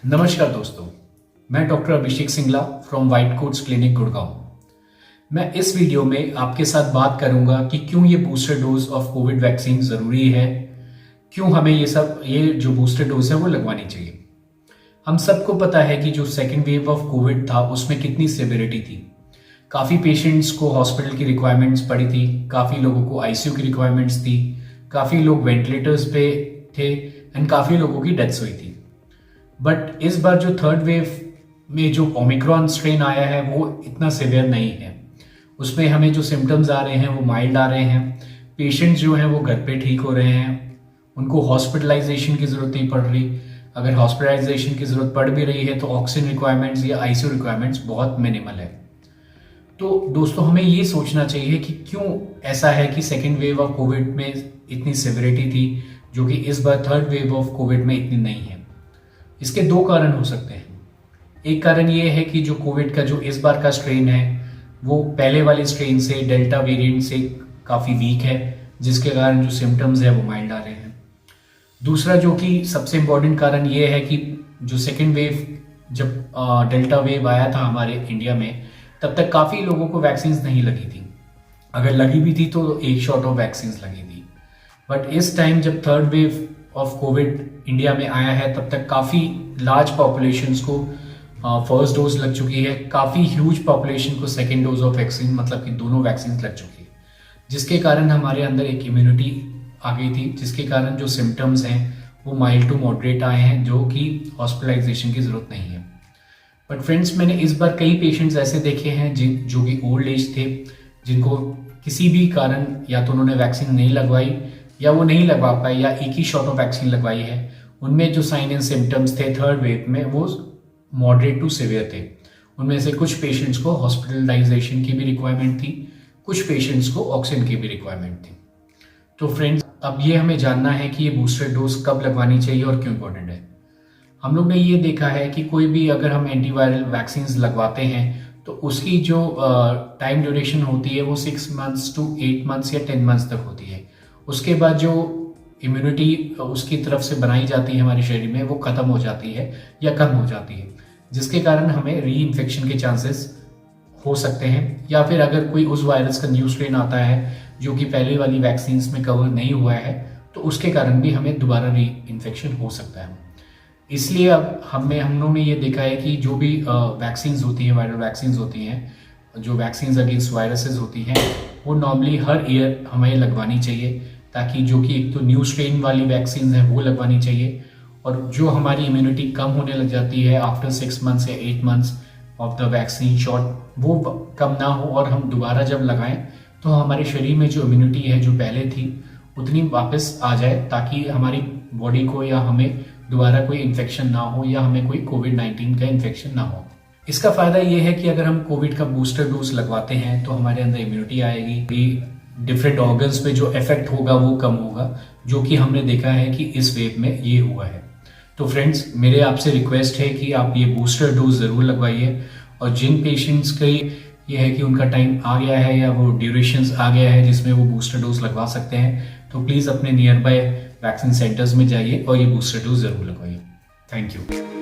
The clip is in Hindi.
नमस्कार दोस्तों, मैं doctor Abhishek Singla from white quotes clinic Gurgaon. मैं इस वीडियो में आपके साथ बात करूंगा कि क्यों ये booster dose of Covid vaccine ज़रूरी है, क्यों हमें ये जो बूस्टर डोज है वो लगवानी चाहिए। हम सबको पता है कि जो सेकेंड वेव ऑफ कोविड था उसमें कितनी सिवियरिटी थी। काफ़ी पेशेंट्स को हॉस्पिटल की रिक्वायरमेंट्स पड़ी थी, काफ़ी लोगों को आईसीयू की रिक्वायरमेंट्स थी, काफ़ी लोग वेंटिलेटर्स पे थे एंड काफ़ी लोगों की डेथ्स हुई थी। बट इस बार जो थर्ड वेव में जो ओमिक्रॉन स्ट्रेन आया है वो इतना सिवियर नहीं है। उसमें हमें जो सिम्टम्स आ रहे हैं वो माइल्ड आ रहे हैं। पेशेंट्स जो हैं वो घर पे ठीक हो रहे हैं, उनको हॉस्पिटलाइजेशन की ज़रूरत नहीं पड़ रही। अगर हॉस्पिटलाइजेशन की ज़रूरत पड़ भी रही है तो ऑक्सीजन रिक्वायरमेंट्स या आईसीयू रिक्वायरमेंट्स बहुत मिनिमल है। तो दोस्तों, हमें ये सोचना चाहिए कि क्यों ऐसा है कि सेकेंड वेव ऑफ कोविड में इतनी सिवियरिटी थी जो कि इस बार थर्ड वेव ऑफ कोविड में इतनी नहीं है। इसके दो कारण हो सकते हैं। एक कारण ये है कि जो कोविड का जो इस बार का स्ट्रेन है वो पहले वाले स्ट्रेन से, डेल्टा वेरिएंट से काफ़ी वीक है, जिसके कारण जो सिम्टम्स है वो माइल्ड आ रहे हैं। दूसरा जो कि सबसे इम्पोर्टेंट कारण ये है कि जो सेकेंड वेव जब डेल्टा वेव आया था हमारे इंडिया में, तब तक काफ़ी लोगों को वैक्सीन नहीं लगी थी। अगर लगी भी थी तो एक शॉट ऑफ वैक्सीन लगी थी। बट इस टाइम जब third wave of Covid India में आया है तब तक काफ़ी लार्ज पॉपुलेशंस को फर्स्ट डोज लग चुकी है, काफ़ी ह्यूज पॉपुलेशन को सेकेंड डोज ऑफ वैक्सीन, मतलब कि दोनों वैक्सीन लग चुकी है, जिसके कारण हमारे अंदर एक इम्यूनिटी आ गई थी, जिसके कारण जो सिम्टम्स हैं वो माइल्ड टू मॉडरेट आए हैं, जो कि हॉस्पिटलाइजेशन की ज़रूरत नहीं है। बट फ्रेंड्स, मैंने इस बार कई पेशेंट्स ऐसे देखे हैं जो कि ओल्ड एज थे, जिनको किसी भी कारण या तो उन्होंने वैक्सीन नहीं लगवाई या वो नहीं लगवा पाए या एक ही शॉट ऑफ वैक्सीन लगवाई है। उनमें जो साइन एंड सिम्टम्स थे थर्ड वेव में वो मॉडरेट टू सिवियर थे। उनमें से कुछ पेशेंट्स को हॉस्पिटलाइजेशन की भी रिक्वायरमेंट थी, कुछ पेशेंट्स को ऑक्सीजन की भी रिक्वायरमेंट थी। तो फ्रेंड्स, अब ये हमें जानना है कि ये बूस्टर डोज कब लगवानी चाहिए और क्यों इंपॉर्टेंट है। हम लोग ने ये देखा है कि कोई भी अगर हम एंटीवायरल वैक्सीन लगवाते हैं तो उसकी जो टाइम ड्यूरेशन होती है वो 6 मंथ्स to 8 मंथ्स या 10 मंथ्स तक होती है। उसके बाद जो इम्यूनिटी उसकी तरफ से बनाई जाती है हमारे शरीर में वो ख़त्म हो जाती है या कम हो जाती है, जिसके कारण हमें री इन्फेक्शन के चांसेस हो सकते हैं। या फिर अगर कोई उस वायरस का न्यू स्ट्रेन आता है जो कि पहले वाली वैक्सीन में कवर नहीं हुआ है तो उसके कारण भी हमें दोबारा री इन्फेक्शन हो सकता है। इसलिए अब हम लोगों ने ये देखा है कि जो भी वैक्सीन होती हैं, वायरल वैक्सीन होती हैं, जो वैक्सीन अगेंस्ट वायरसेस होती हैं, वो नॉर्मली हर ईयर हमें लगवानी चाहिए, ताकि जो कि एक तो न्यू स्ट्रेन वाली वैक्सीन है वो लगवानी चाहिए, और जो हमारी इम्यूनिटी कम होने लग जाती है आफ्टर 6 मंथ्स या 8 months of the vaccine shot, वो कम ना हो और हम दोबारा जब लगाएं तो हमारे शरीर में जो इम्यूनिटी है जो पहले थी उतनी वापस आ जाए, ताकि हमारी बॉडी को या हमें दोबारा कोई इन्फेक्शन ना हो या हमें कोई कोविड-19 का इन्फेक्शन ना हो। इसका फ़ायदा ये है कि अगर हम कोविड का बूस्टर डोज लगवाते हैं तो हमारे अंदर इम्यूनिटी आएगी, डिफरेंट ऑर्गन्स पे जो इफेक्ट होगा वो कम होगा, जो कि हमने देखा है कि इस वेव में ये हुआ है। तो फ्रेंड्स, मेरे आपसे रिक्वेस्ट है कि आप ये बूस्टर डोज ज़रूर लगवाइए, और जिन पेशेंट्स के ये है कि उनका टाइम आ गया है या वो ड्यूरेशंस आ गया है जिसमें वो बूस्टर डोज लगवा सकते हैं, तो प्लीज़ अपने नियर बाय वैक्सीन सेंटर्स में जाइए और ये बूस्टर डोज ज़रूर लगवाइए। Thank you.